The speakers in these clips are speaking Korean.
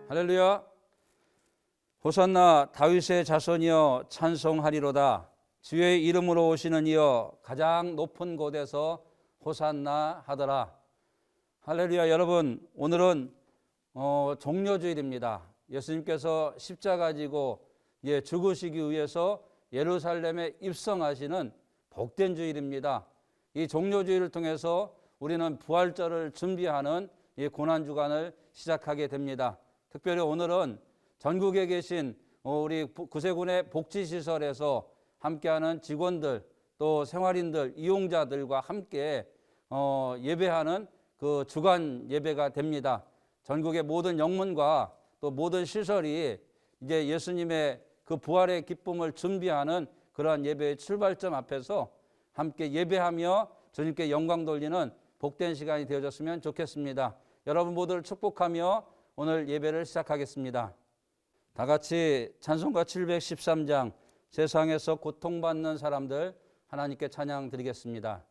할렐루야. 호산나 다윗의 자손이여 찬송하리로다. 주의 이름으로 오시는 이여 가장 높은 곳에서 호산나 하더라. 할렐루야. 여러분, 오늘은 종려주일입니다. 예수님께서 십자가 지고 죽으시기 위해서 예루살렘에 입성하시는 복된 주일입니다. 이 종려주일을 통해서 우리는 부활절을 준비하는 이 고난주간을 시작하게 됩니다. 특별히 오늘은 전국에 계신 우리 구세군의 복지시설에서 함께하는 직원들, 또 생활인들, 이용자들과 함께 예배하는 그 주간 예배가 됩니다. 전국의 모든 영문과 또 모든 시설이 이제 예수님의 그 부활의 기쁨을 준비하는 그러한 예배의 출발점 앞에서 함께 예배하며 주님께 영광 돌리는 복된 시간이 되어졌으면 좋겠습니다. 여러분 모두를 축복하며 오늘 예배를 시작하겠습니다. 다 같이 찬송가 713장 세상에서 고통받는 사람들 하나님께 찬양 드리겠습니다.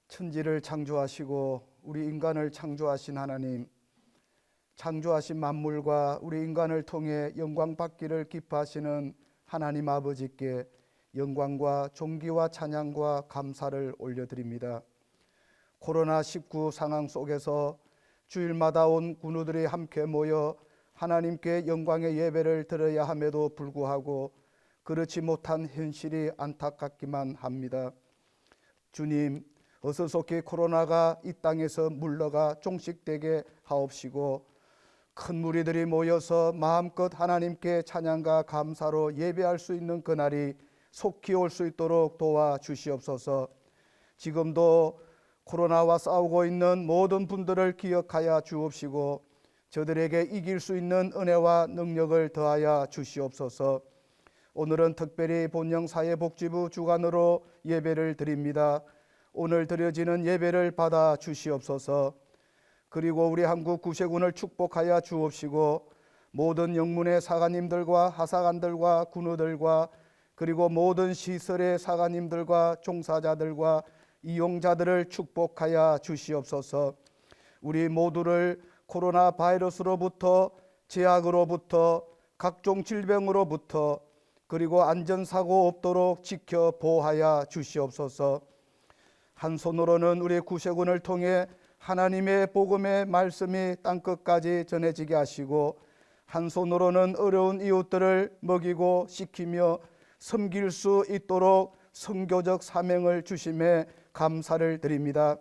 천지를 창조하시고 우리 인간을 창조하신 하나님, 창조하신 만물과 우리 인간을 통해 영광 받기를 기뻐하시는 하나님 아버지께 영광과 존귀와 찬양과 감사를 올려드립니다. 코로나19 상황 속에서 주일마다 온 군우들이 함께 모여 하나님께 영광의 예배를 드려야 함에도 불구하고 그렇지 못한 현실이 안타깝기만 합니다. 주님, 어서 속히 코로나가 이 땅에서 물러가 종식되게 하옵시고 큰 무리들이 모여서 마음껏 하나님께 찬양과 감사로 예배할 수 있는 그날이 속히 올 수 있도록 도와주시옵소서. 지금도 코로나와 싸우고 있는 모든 분들을 기억하여 주옵시고 저들에게 이길 수 있는 은혜와 능력을 더하여 주시옵소서. 오늘은 특별히 본영사회복지부 주관으로 예배를 드립니다. 오늘 드려지는 예배를 받아 주시옵소서. 그리고 우리 한국 구세군을 축복하여 주옵시고 모든 영문의 사관님들과 하사관들과 군우들과 그리고 모든 시설의 사관님들과 종사자들과 이용자들을 축복하여 주시옵소서. 우리 모두를 코로나 바이러스로부터, 제약으로부터, 각종 질병으로부터, 그리고 안전사고 없도록 지켜 보호하여 주시옵소서. 한 손으로는 우리 구세군을 통해 하나님의 복음의 말씀이 땅끝까지 전해지게 하시고, 한 손으로는 어려운 이웃들을 먹이고 씻기며 섬길 수 있도록 선교적 사명을 주심에 감사를 드립니다.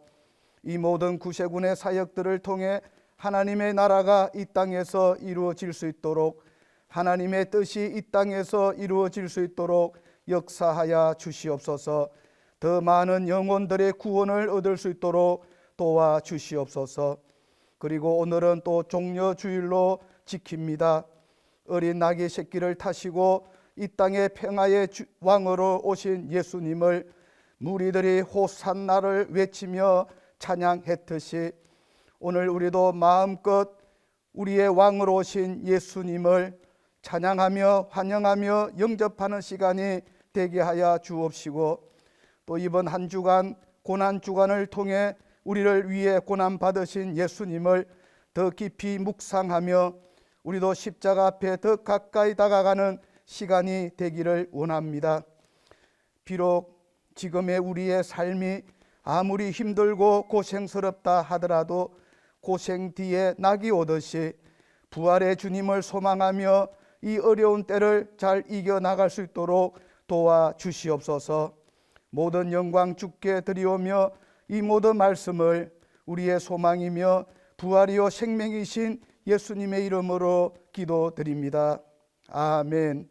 이 모든 구세군의 사역들을 통해 하나님의 나라가 이 땅에서 이루어질 수 있도록, 하나님의 뜻이 이 땅에서 이루어질 수 있도록 역사하여 주시옵소서. 더 많은 영혼들의 구원을 얻을 수 있도록 도와주시옵소서. 그리고 오늘은 또 종려주일로 지킵니다. 어린 나귀 새끼를 타시고 이 땅의 평화의 왕으로 오신 예수님을 무리들이 호산나를 외치며 찬양했듯이 오늘 우리도 마음껏 우리의 왕으로 오신 예수님을 찬양하며 환영하며 영접하는 시간이 되게 하여 주옵시고, 또 이번 한 주간 고난주간을 통해 우리를 위해 고난받으신 예수님을 더 깊이 묵상하며 우리도 십자가 앞에 더 가까이 다가가는 시간이 되기를 원합니다. 비록 지금의 우리의 삶이 아무리 힘들고 고생스럽다 하더라도 고생 뒤에 낙이 오듯이 부활의 주님을 소망하며 이 어려운 때를 잘 이겨나갈 수 있도록 도와주시옵소서. 모든 영광 주께 드리오며 이 모든 말씀을 우리의 소망이며 부활이요 생명이신 예수님의 이름으로 기도드립니다. 아멘.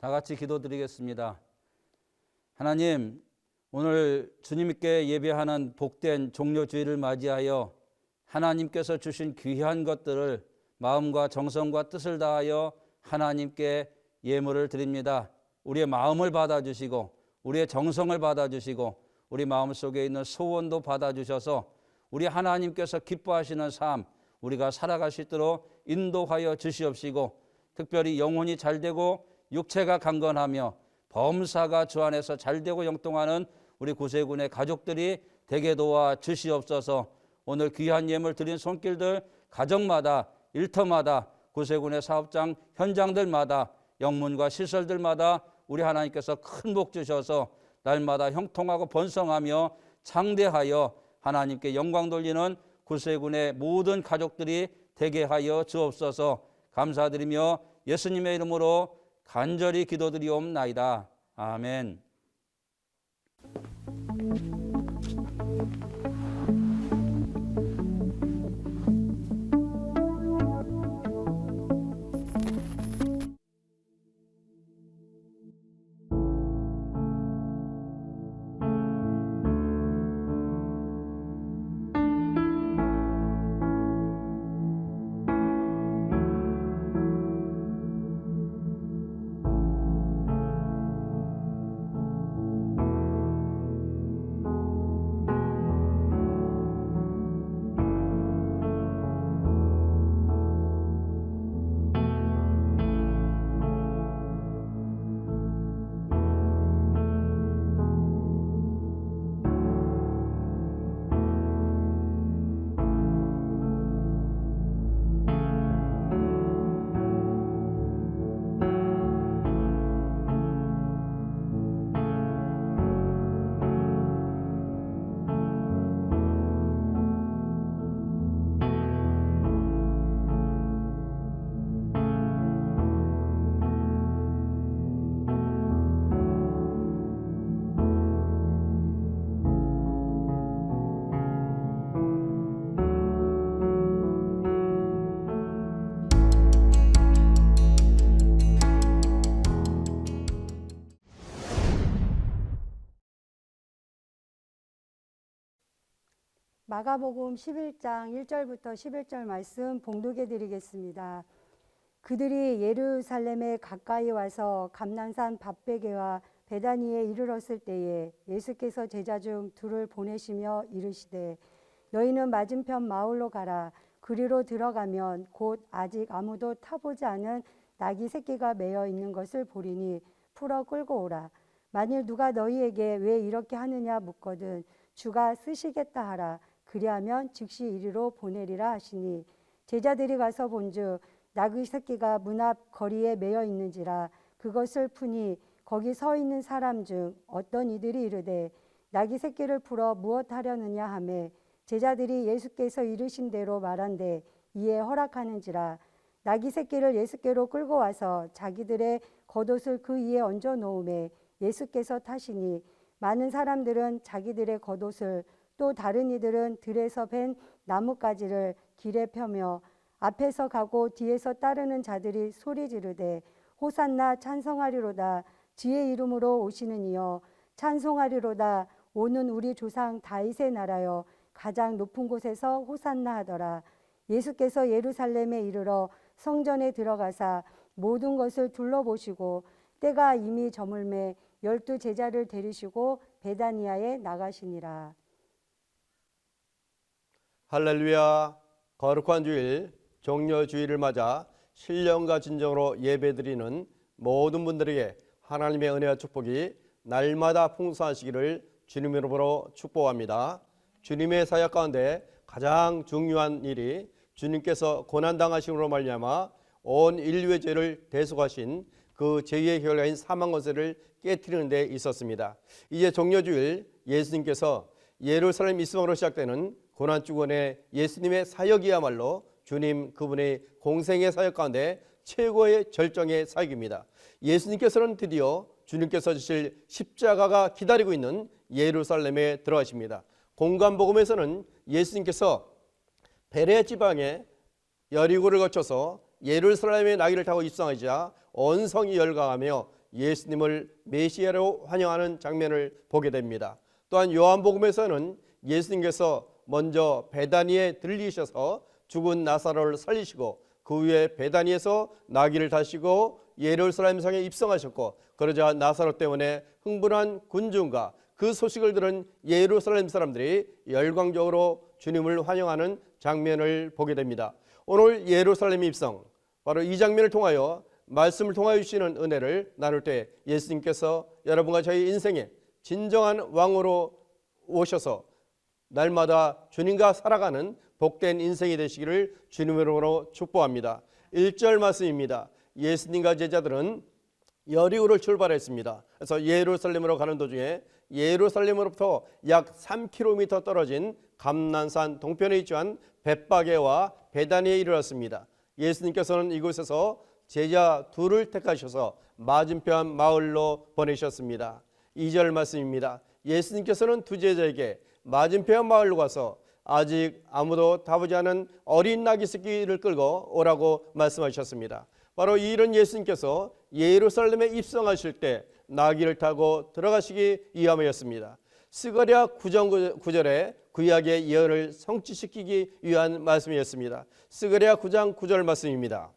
다 같이 기도드리겠습니다. 하나님, 오늘 주님께 예배하는 복된 종료주일을 맞이하여 하나님께서 주신 귀한 것들을 마음과 정성과 뜻을 다하여 하나님께 예물을 드립니다. 우리의 마음을 받아주시고 우리의 정성을 받아주시고 우리 마음속에 있는 소원도 받아주셔서 우리 하나님께서 기뻐하시는 삶 우리가 살아갈 수 있도록 인도하여 주시옵시고, 특별히 영혼이 잘되고 육체가 강건하며 범사가 주 안에서 잘되고 영통하는 우리 구세군의 가족들이 되게 도와 주시옵소서. 오늘 귀한 예물 드린 손길들 가정마다 일터마다 구세군의 사업장 현장들마다 영문과 시설들마다 우리 하나님께서 큰 복 주셔서 날마다 형통하고 번성하며 창대하여 하나님께 영광 돌리는 구세군의 모든 가족들이 되게 하여 주옵소서. 감사드리며 예수님의 이름으로 간절히 기도드리옵나이다. 아멘. 마가복음 11장 1절부터 11절 말씀 봉독해 드리겠습니다. 그들이 예루살렘에 가까이 와서 감난산 밧베게와 베다니에 이르렀을 때에 예수께서 제자 중 둘을 보내시며 이르시되 너희는 맞은편 마을로 가라. 그리로 들어가면 곧 아직 아무도 타보지 않은 나귀 새끼가 매여 있는 것을 보리니 풀어 끌고 오라. 만일 누가 너희에게 왜 이렇게 하느냐 묻거든 주가 쓰시겠다 하라. 그리하면 즉시 이리로 보내리라 하시니 제자들이 가서 본즉 나귀 새끼가 문 앞 거리에 매여 있는지라. 그것을 푸니 거기 서 있는 사람 중 어떤 이들이 이르되 나귀 새끼를 풀어 무엇 하려느냐 하매 제자들이 예수께서 이르신 대로 말한대 이에 허락하는지라. 나귀 새끼를 예수께로 끌고 와서 자기들의 겉옷을 그 위에 얹어 놓음에 예수께서 타시니 많은 사람들은 자기들의 겉옷을 또 다른 이들은 들에서 벤 나뭇가지를 길에 펴며 앞에서 가고 뒤에서 따르는 자들이 소리 지르되 호산나 찬송하리로다. 주의 이름으로 오시는 이여 찬송하리로다. 오는 우리 조상 다윗의 나라여 가장 높은 곳에서 호산나 하더라. 예수께서 예루살렘에 이르러 성전에 들어가사 모든 것을 둘러보시고 때가 이미 저물매 12 제자를 데리시고 베다니아에 나가시니라. 할렐루야. 거룩한 주일 종려주일을 맞아 신령과 진정으로 예배드리는 모든 분들에게 하나님의 은혜와 축복이 날마다 풍성하시기를 주님으로 축복합니다. 주님의 사역 가운데 가장 중요한 일이 주님께서 고난당하심으로 말미암아 온 인류의 죄를 대속하신 그 죄의 결과인 사망 권세를 깨트리는 데 있었습니다. 이제 종려주일 예수님께서 예루살렘 입성으로 시작되는 고난주간의 예수님의 사역이야말로 주님 그분의 공생의 사역 가운데 최고의 절정의 사역입니다. 예수님께서는 드디어 주님께서 주실 십자가가 기다리고 있는 예루살렘에 들어가십니다. 공관복음에서는 예수님께서 베레 지방의 여리고를 거쳐서 예루살렘의 나귀를 타고 입성하자 온 성이 열광하며 예수님을 메시아로 환영하는 장면을 보게 됩니다. 또한 요한복음에서는 예수님께서 먼저 베다니에 들리셔서 죽은 나사로를 살리시고 그 후에 베다니에서 나귀를 타시고 예루살렘 성에 입성하셨고 그러자 나사로 때문에 흥분한 군중과 그 소식을 들은 예루살렘 사람들이 열광적으로 주님을 환영하는 장면을 보게 됩니다. 오늘 예루살렘 입성 바로 이 장면을 통하여 말씀을 통하여 주시는 은혜를 나눌 때 예수님께서 여러분과 저희 인생에 진정한 왕으로 오셔서 날마다 주님과 살아가는 복된 인생이 되시기를 주님으로 축복합니다. 1절 말씀입니다. 예수님과 제자들은 여리고를 출발했습니다. 그래서 예루살렘으로 가는 도중에 예루살렘으로부터 약 3km 떨어진 감난산 동편에 위치한 벳바게와 베다니에 이르렀습니다. 예수님께서는 이곳에서 제자 둘을 택하셔서 맞은편 마을로 보내셨습니다. 2절 말씀입니다. 예수님께서는 두 제자에게 맞은편 마을로 가서 아직 아무도 타보지 않은 어린 나귀 새끼를 끌고 오라고 말씀하셨습니다. 바로 이런 예수님께서 예루살렘에 입성하실 때 나귀를 타고 들어가시기 위함이었습니다. 스가랴 9장 9절에 구약의 예언을 성취시키기 위한 말씀이었습니다. 스가랴 9장 9절 말씀입니다.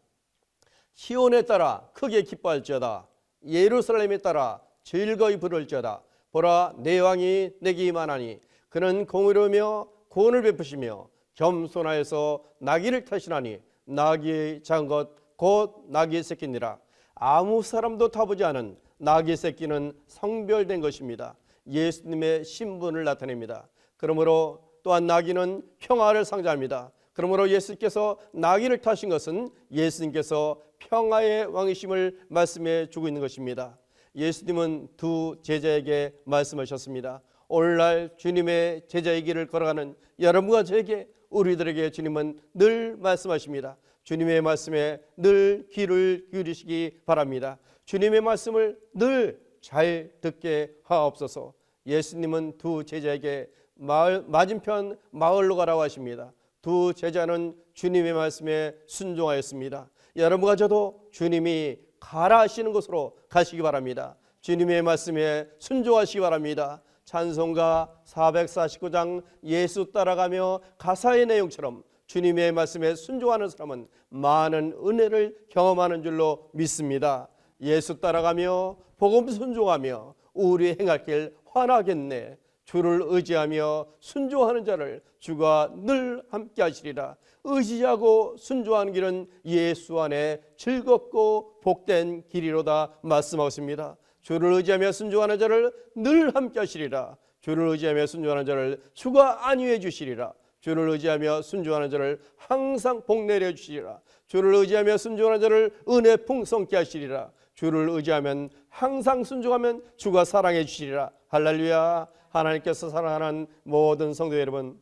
시온에 따라 크게 기뻐할지어다. 예루살렘에 따라 즐거이 부를지어다. 보라, 내 왕이 내게 임하나니 그는 공의로우며 구원을 베푸시며 겸손하여서 나귀를 타시나니 나귀의 작은 것 곧 나귀의 새끼니라. 아무 사람도 타보지 않은 나귀의 새끼는 성별된 것입니다. 예수님의 신분을 나타냅니다. 그러므로 또한 나귀는 평화를 상징합니다. 그러므로 예수께서 나귀를 타신 것은 예수님께서 평화의 왕이심을 말씀해 주고 있는 것입니다. 예수님은 두 제자에게 말씀하셨습니다. 오늘날 주님의 제자의 길을 걸어가는 여러분과 저에게, 우리들에게 주님은 늘 말씀하십니다. 주님의 말씀에 늘 귀를 기울이시기 바랍니다. 주님의 말씀을 늘 잘 듣게 하옵소서. 예수님은 두 제자에게 맞은편 마을로 가라고 하십니다. 두 제자는 주님의 말씀에 순종하였습니다. 여러분과 저도 주님이 가라 하시는 곳으로 가시기 바랍니다. 주님의 말씀에 순종하시기 바랍니다. 찬송가 449장 예수 따라가며 가사의 내용처럼 주님의 말씀에 순종하는 사람은 많은 은혜를 경험하는 줄로 믿습니다. 예수 따라가며 복음 순종하며 우리 행할 길 환하겠네. 주를 의지하며 순종하는 자를 주가 늘 함께 하시리라. 의지하고 순종하는 길은 예수 안에 즐겁고 복된 길이로다 말씀하십니다. 주를 의지하며 순종하는 자를 늘 함께 하시리라. 주를 의지하며 순종하는 자를 주가 안위해 주시리라. 주를 의지하며 순종하는 자를 항상 복 내려 주시리라. 주를 의지하며 순종하는 자를 은혜 풍성케 하시리라. 주를 의지하면 항상 순종하면 주가 사랑해 주시리라. 할렐루야. 하나님께서 사랑하는 모든 성도 여러분,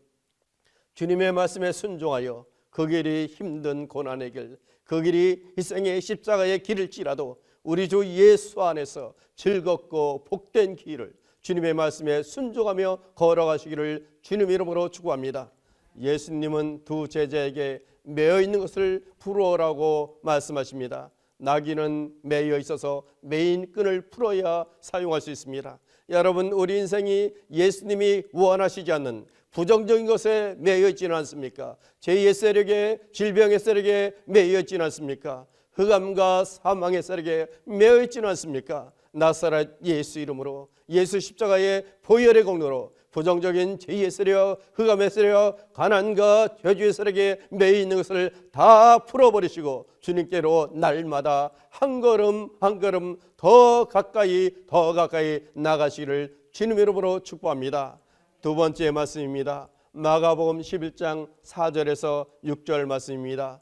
주님의 말씀에 순종하여 그 길이 힘든 고난의 길, 그 길이 희생의 십자가의 길일지라도 우리 주 예수 안에서 즐겁고 복된 길을 주님의 말씀에 순종하며 걸어가시기를 주님 이름으로 축복합니다. 예수님은 두 제자에게 매여 있는 것을 풀어오라고 말씀하십니다. 나귀는 매여 있어서 매인 끈을 풀어야 사용할 수 있습니다. 여러분, 우리 인생이 예수님이 원하시지 않는 부정적인 것에 매여 있지는 않습니까? 죄의 세력에, 질병의 세력에 매여 있지는 않습니까? 흑암과 사망의 세력에 매여 있지는 않습니까? 나사렛 예수 이름으로, 예수 십자가의 보혈의 공로로 부정적인 죄의 세력, 흑암의 세력, 가난과 저주의 세력에 매여 있는 것을 다 풀어버리시고 주님께로 날마다 한 걸음 한 걸음 더 가까이 나가시기를 주님 이름으로 축복합니다. 두 번째 말씀입니다. 마가복음 11장 4절에서 6절 말씀입니다.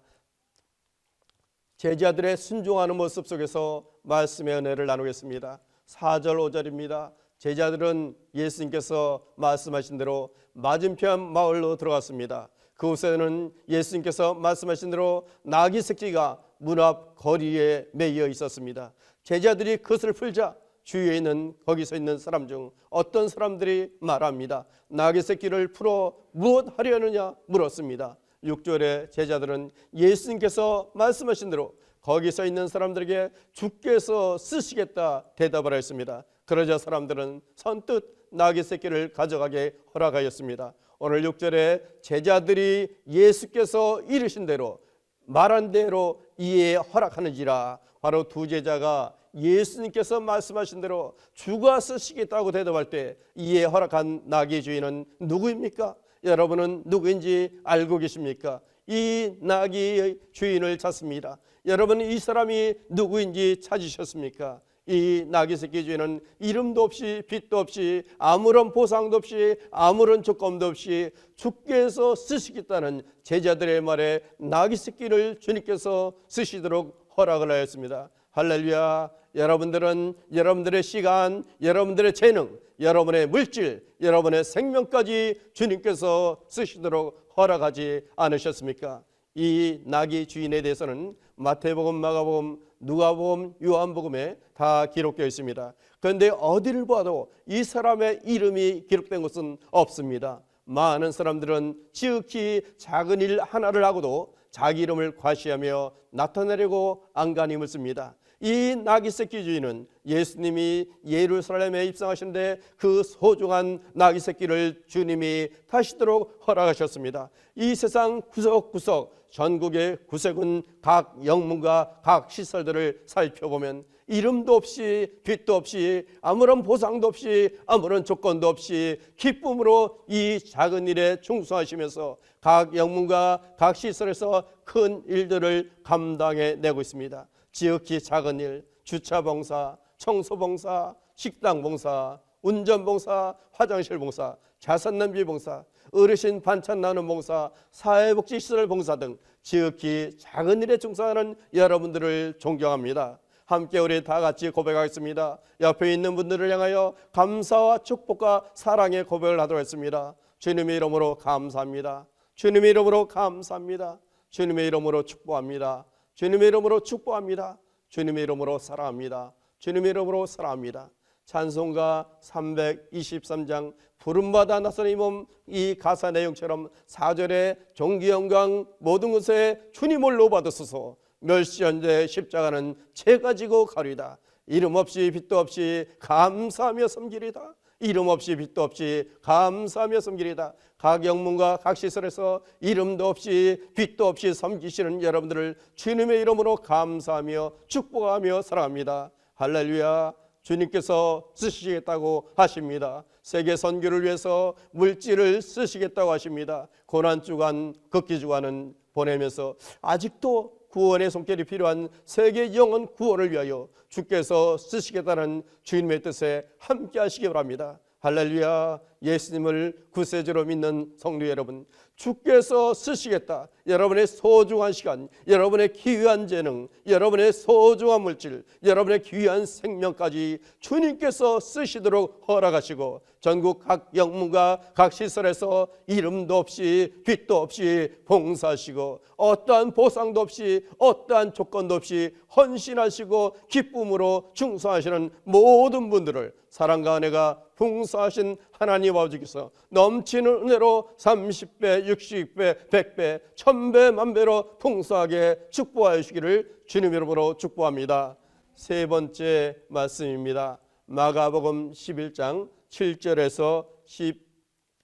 제자들의 순종하는 모습 속에서 말씀의 은혜를 나누겠습니다. 4절 5절입니다. 제자들은 예수님께서 말씀하신 대로 맞은편 마을로 들어갔습니다. 그곳에는 예수님께서 말씀하신 대로 나귀 새끼가 문 앞 거리에 매여 있었습니다. 제자들이 그것을 풀자 주위에 있는 거기서 있는 사람 중 어떤 사람들이 말합니다. 나귀 새끼를 풀어 무엇 하려느냐 물었습니다. 6절에 제자들은 예수님께서 말씀하신 대로 거기서 있는 사람들에게 주께서 쓰시겠다 대답을 했습니다. 그러자 사람들은 선뜻 나귀 새끼를 가져가게 허락하였습니다. 오늘 6절에 제자들이 예수께서 이르신 대로 말한 대로 이에 허락하는지라. 바로 두 제자가 예수님께서 말씀하신 대로 주가 쓰시겠다고 대답할 때 이에 허락한 나귀의 주인은 누구입니까? 여러분은 누구인지 알고 계십니까? 이 나귀의 주인을 찾습니다. 여러분, 이 사람이 누구인지 찾으셨습니까? 이 나귀 새끼 주인은 이름도 없이 빛도 없이 아무런 보상도 없이 아무런 조건도 없이 주께서 쓰시겠다는 제자들의 말에 나귀 새끼를 주님께서 쓰시도록 허락을 하였습니다. 할렐루야. 여러분들은 여러분들의 시간, 여러분들의 재능, 여러분의 물질, 여러분의 생명까지 주님께서 쓰시도록 허락하지 않으셨습니까? 이 나귀 주인에 대해서는 마태복음, 마가복음, 누가복음, 요한복음에 다 기록되어 있습니다. 그런데 어디를 봐도 이 사람의 이름이 기록된 것은 없습니다. 많은 사람들은 지극히 작은 일 하나를 하고도 자기 이름을 과시하며 나타내려고 안간힘을 씁니다. 이 나귀 새끼 주인은 예수님이 예루살렘에 입성하시는데 그 소중한 나귀 새끼를 주님이 타시도록 허락하셨습니다. 이 세상 구석구석 전국의 구세군 각 영문과 각 시설들을 살펴보면 이름도 없이 빛도 없이 아무런 보상도 없이 아무런 조건도 없이 기쁨으로 이 작은 일에 충성하시면서 각 영문과 각 시설에서 큰 일들을 감당해내고 있습니다. 지극히 작은 일, 주차봉사, 청소봉사, 식당봉사, 운전봉사, 화장실봉사, 자선냄비봉사, 어르신 반찬 나누는 봉사, 사회복지시설 봉사 등 지극히 작은 일에 충성하는 여러분들을 존경합니다. 함께 우리 다 같이 고백하겠습니다. 옆에 있는 분들을 향하여 감사와 축복과 사랑의 고백을 하도록 했습니다. 주님의 이름으로 감사합니다. 주님의 이름으로 감사합니다. 주님의 이름으로 축복합니다. 주님의 이름으로 축복합니다. 주님의 이름으로 사랑합니다. 주님의 이름으로 사랑합니다. 찬송가 323장 부름받아 나선 이 몸, 이 가사 내용처럼 4절에 종기 영광 모든 것에 주님을 높아드소서. 멸시연대 십자가는 제가 지고 가리다. 이름 없이 빛도 없이 감사하며 섬기리다. 이름 없이 빛도 없이 감사하며 섬기리다. 각 영문과 각 시설에서 이름도 없이 빛도 없이 섬기시는 여러분들을 주님의 이름으로 감사하며 축복하며 사랑합니다. 할렐루야. 주님께서 쓰시겠다고 하십니다. 세계 선교를 위해서 물질을 쓰시겠다고 하십니다. 고난주간, 극기주간은 보내면서 아직도 구원의 손길이 필요한 세계 영혼 구원을 위하여 주께서 쓰시겠다는 주님의 뜻에 함께 하시기 바랍니다. 할렐루야. 예수님을 구세주로 믿는 성도 여러분, 주께서 쓰시겠다. 여러분의 소중한 시간, 여러분의 귀한 재능, 여러분의 소중한 물질, 여러분의 귀한 생명까지 주님께서 쓰시도록 허락하시고 전국 각 영문과 각 시설에서 이름도 없이 빛도 없이 봉사하시고 어떠한 보상도 없이 어떠한 조건도 없이 헌신하시고 기쁨으로 충성하시는 모든 분들을 사랑과 은혜가 풍성하신 하나님 아버지께서 넘치는 은혜로 30배, 60배, 100배, 1000배, 만배로 풍성하게 축복하여 주시기를 주님 이름으로 축복합니다. 세 번째 말씀입니다. 마가복음 11장 7절에서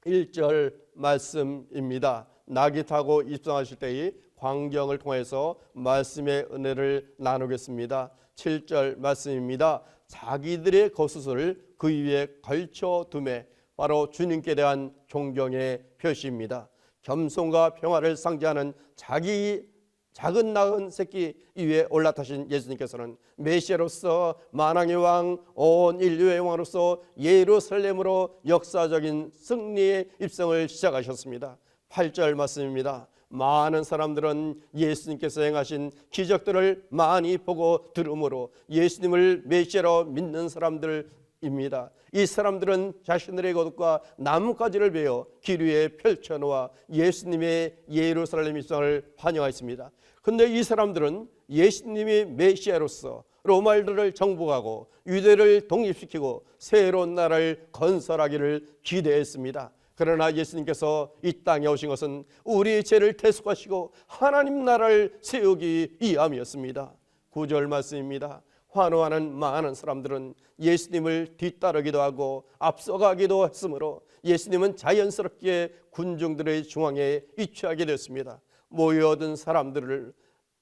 11절 말씀입니다. 낙이 타고 입성하실 때의 광경을 통해서 말씀의 은혜를 나누겠습니다. 7절 말씀입니다. 자기들의 겉옷을 그 위에 걸쳐두매, 바로 주님께 대한 존경의 표시입니다. 겸손과 평화를 상징하는 자기 작은 나은 새끼 위에 올라타신 예수님께서는 메시아로서 만왕의 왕, 온 인류의 왕으로서 예루살렘으로 역사적인 승리의 입성을 시작하셨습니다. 8절 말씀입니다. 많은 사람들은 예수님께서 행하신 기적들을 많이 보고 들음으로 예수님을 메시아로 믿는 사람들입니다. 이 사람들은 자신들의 겉옷과 나뭇가지를 베어 길 위에 펼쳐놓아 예수님의 예루살렘 입성을 환영하였습니다. 그런데 이 사람들은 예수님이 메시아로서 로마인들을 정복하고 유대를 독립시키고 새로운 나라를 건설하기를 기대했습니다. 그러나 예수님께서 이 땅에 오신 것은 우리의 죄를 대속하시고 하나님 나라를 세우기 위함이었습니다. 9절 말씀입니다. 환호하는 많은 사람들은 예수님을 뒤따르기도 하고 앞서가기도 했으므로 예수님은 자연스럽게 군중들의 중앙에 위치하게 됐습니다. 모여든 사람들을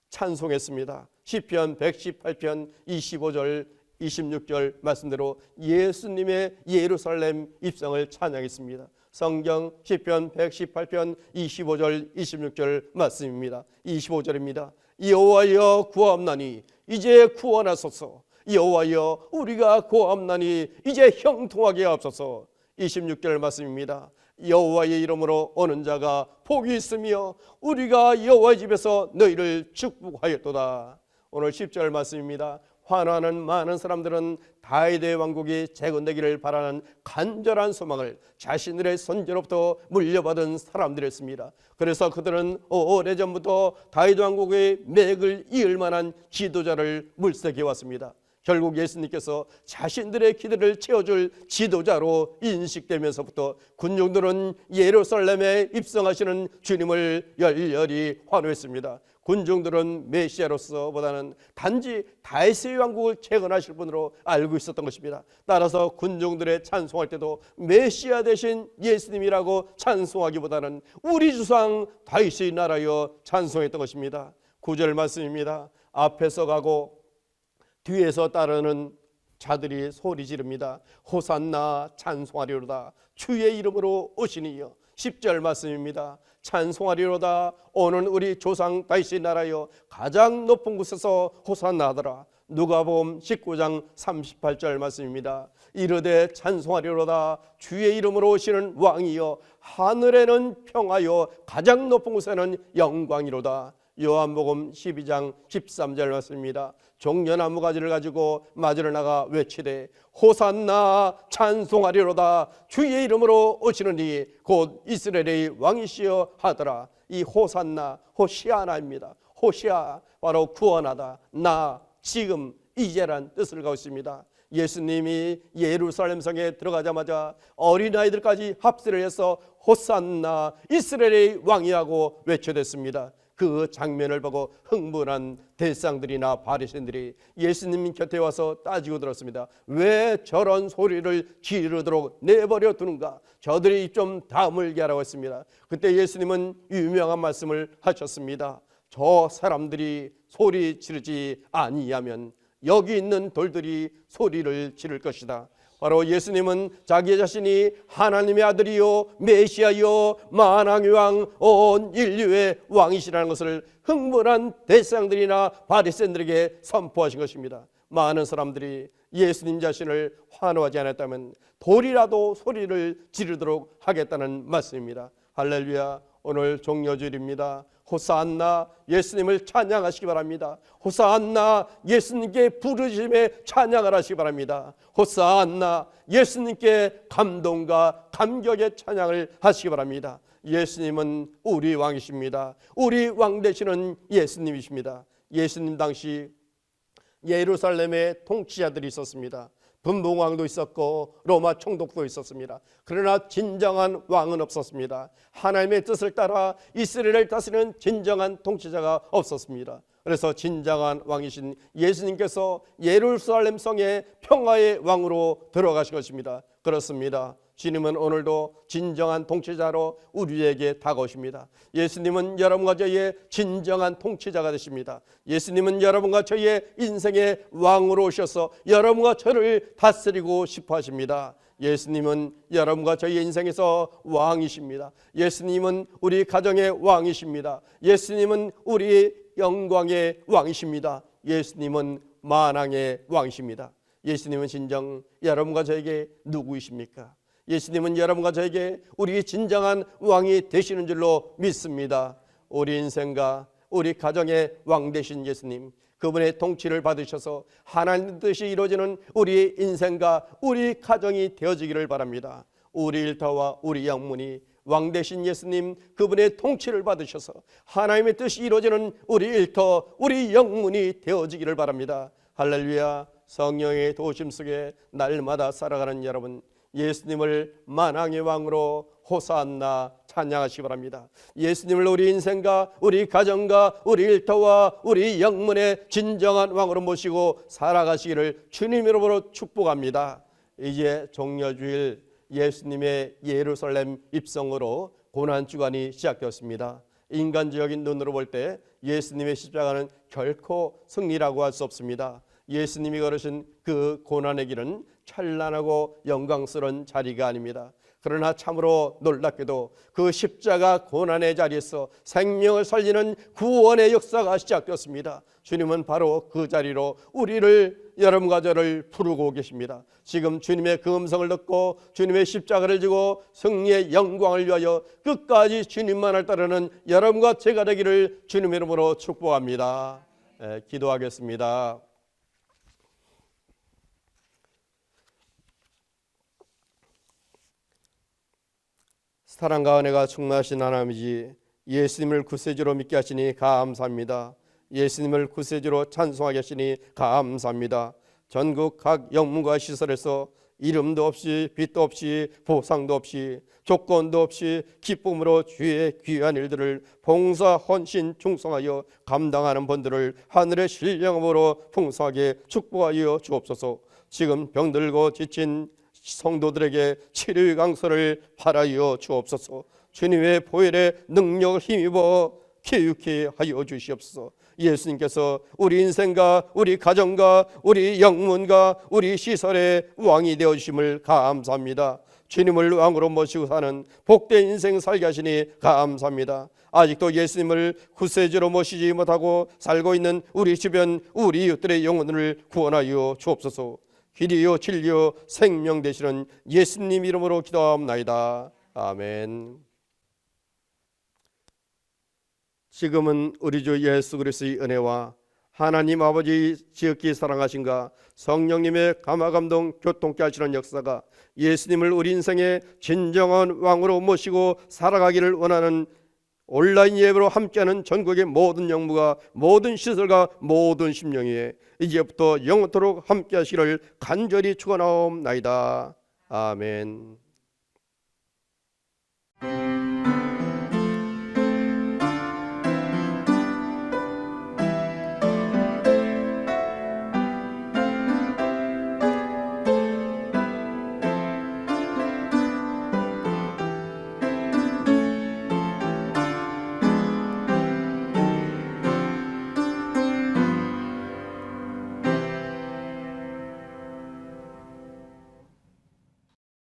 찬송했습니다. 시편 118편 25절 26절 말씀대로 예수님의 예루살렘 입성을 찬양했습니다. 성경 시편 118편 25절 26절 말씀입니다. 25절입니다. 여호와여 구하옵나니 이제 구원하소서. 여호와여 우리가 구하옵나니 이제 형통하게 하옵소서. 26절 말씀입니다. 여호와의 이름으로 오는 자가 복이 있으며 우리가 여호와의 집에서 너희를 축복하였도다. 오늘 10절 말씀입니다. 환호하는 많은 사람들은 다윗의 왕국이 재건되기를 바라는 간절한 소망을 자신들의 선조로부터 물려받은 사람들이었습니다. 그래서 그들은 오래전부터 다윗 왕국의 맥을 이을 만한 지도자를 물색해 왔습니다. 결국 예수님께서 자신들의 기대를 채워줄 지도자로 인식되면서부터 군중들은 예루살렘에 입성하시는 주님을 열렬히 환호했습니다. 군중들은 메시아로서보다는 단지 다윗의 왕국을 재건하실 분으로 알고 있었던 것입니다. 따라서 군중들의 찬송할 때도 메시아 대신 예수님이라고 찬송하기보다는 우리 주상 다윗의 나라여 찬송했던 것입니다. 9절 말씀입니다. 앞에서 가고 뒤에서 따르는 자들이 소리 지릅니다. 호산나 찬송하리로다 주의 이름으로 오시니여. 10절 말씀입니다. 찬송하리로다 오는 우리 조상 다윗의 나라여 가장 높은 곳에서 호산나하더라. 누가복음 19장 38절 말씀입니다. 이르되 찬송하리로다 주의 이름으로 오시는 왕이여 하늘에는 평하여 가장 높은 곳에는 영광이로다. 요한복음 12장 13절 말씀입니다. 종려나무 가지를 가지고 맞으러 나가 외치되 호산나 찬송하리로다 주의 이름으로 오시느니 곧 이스라엘의 왕이시여 하더라. 이 호산나 호시아나입니다. 호시아 바로 구원하다, 나 지금 이제란 뜻을 갖고 있습니다. 예수님이 예루살렘 성에 들어가자마자 어린아이들까지 합세를 해서 호산나 이스라엘의 왕이라고 외쳐댔습니다. 그 장면을 보고 흥분한 대상들이나 바리새인들이 예수님 곁에 와서 따지고 들었습니다. 왜 저런 소리를 지르도록 내버려 두는가? 저들이 입 좀 다물게 하라고 했습니다. 그때 예수님은 유명한 말씀을 하셨습니다. 저 사람들이 소리 지르지 아니하면 여기 있는 돌들이 소리를 지를 것이다. 바로 예수님은 자기 자신이 하나님의 아들이요 메시아요 만왕의 왕 온 인류의 왕이시라는 것을 흥분한 대상들이나 바리새인들에게 선포하신 것입니다. 많은 사람들이 예수님 자신을 환호하지 않았다면 돌이라도 소리를 지르도록 하겠다는 말씀입니다. 할렐루야. 오늘 종려주일입니다. 호산나 예수님을 찬양하시기 바랍니다. 호산나 예수님께 부르심에 찬양을 하시기 바랍니다. 호산나 예수님께 감동과 감격의 찬양을 하시기 바랍니다. 예수님은 우리 왕이십니다. 우리 왕 되시는 예수님이십니다. 예수님 당시 예루살렘에 통치자들이 있었습니다. 분봉왕도 있었고 로마 총독도 있었습니다. 그러나 진정한 왕은 없었습니다. 하나님의 뜻을 따라 이스라엘을 다스리는 진정한 통치자가 없었습니다. 그래서 진정한 왕이신 예수님께서 예루살렘 성에 평화의 왕으로 들어가신 것입니다. 그렇습니다. 주님은 오늘도 진정한 통치자로 우리에게 다가오십니다. 예수님은 여러분과 저희의 진정한 통치자가 되십니다. 예수님은 여러분과 저희의 인생의 왕으로 오셔서 여러분과 저를 다스리고 싶어 하십니다. 예수님은 여러분과 저희의 인생에서 왕이십니다. 예수님은 우리 가정의 왕이십니다. 예수님은 우리 영광의 왕이십니다. 예수님은 만왕의 왕이십니다. 예수님은 진정 여러분과 저에게 누구이십니까? 예수님은 여러분과 저에게 우리 진정한 왕이 되시는 줄로 믿습니다. 우리 인생과 우리 가정의 왕 되신 예수님, 그분의 통치를 받으셔서 하나님 뜻이 이루어지는 우리 인생과 우리 가정이 되어지기를 바랍니다. 우리 일터와 우리 영문이 왕 되신 예수님, 그분의 통치를 받으셔서 하나님의 뜻이 이루어지는 우리 일터, 우리 영문이 되어지기를 바랍니다. 할렐루야. 성령의 도우심 속에 날마다 살아가는 여러분, 예수님을 만왕의 왕으로 호산나 찬양하시기 바랍니다. 예수님을 우리 인생과 우리 가정과 우리 일터와 우리 영문의 진정한 왕으로 모시고 살아가시기를 주님 이름으로 축복합니다. 이제 종려주일 예수님의 예루살렘 입성으로 고난주간이 시작되었습니다. 인간적인 눈으로 볼 때 예수님의 십자가는 결코 승리라고 할 수 없습니다. 예수님이 걸으신 그 고난의 길은 찬란하고 영광스러운 자리가 아닙니다. 그러나 참으로 놀랍게도 그 십자가 고난의 자리에서 생명을 살리는 구원의 역사가 시작되었습니다. 주님은 바로 그 자리로 우리를, 여러분과 저를 부르고 계십니다. 지금 주님의 그 음성을 듣고 주님의 십자가를 지고 승리의 영광을 위하여 끝까지 주님만을 따르는 여러분과 제가 되기를 주님의 이름으로 축복합니다. 기도하겠습니다. 사랑과 은혜가 충만하신 하나님이지, 예수님을 구세주로 믿게 하시니 감사합니다. 예수님을 구세주로 찬송하게 하시니 감사합니다. 전국 각 영문과 시설에서 이름도 없이 빛도 없이 보상도 없이 조건도 없이 기쁨으로 주의 귀한 일들을 봉사, 헌신, 충성하여 감당하는 분들을 하늘의 신령함으로 풍성하게 축복하여 주옵소서. 지금 병들고 지친 성도들에게 치료의 강서를 바라여 주옵소서. 주님의 보혈의 능력을 힘입어 교육케 하여 주시옵소서. 예수님께서 우리 인생과 우리 가정과 우리 영문과 우리 시설의 왕이 되어주심을 감사합니다. 주님을 왕으로 모시고 사는 복된 인생 살게 하시니 감사합니다. 아직도 예수님을 구세주로 모시지 못하고 살고 있는 우리 주변 우리 이웃들의 영혼을 구원하여 주옵소서. 길이요 진리요 생명 되시는 예수님 이름으로 기도하옵나이다. 아멘. 지금은 우리 주 예수 그리스도의 은혜와 하나님 아버지 지극히 사랑하신가 성령님의 감화감동 교통케 하시는 역사가 예수님을 우리 인생의 진정한 왕으로 모시고 살아가기를 원하는 온라인 예배로 함께하는 전국의 모든 영무가 모든 시설과 모든 심령이 이제부터 영원토록 함께 하시기를 간절히 축원하옵나이다. 아멘.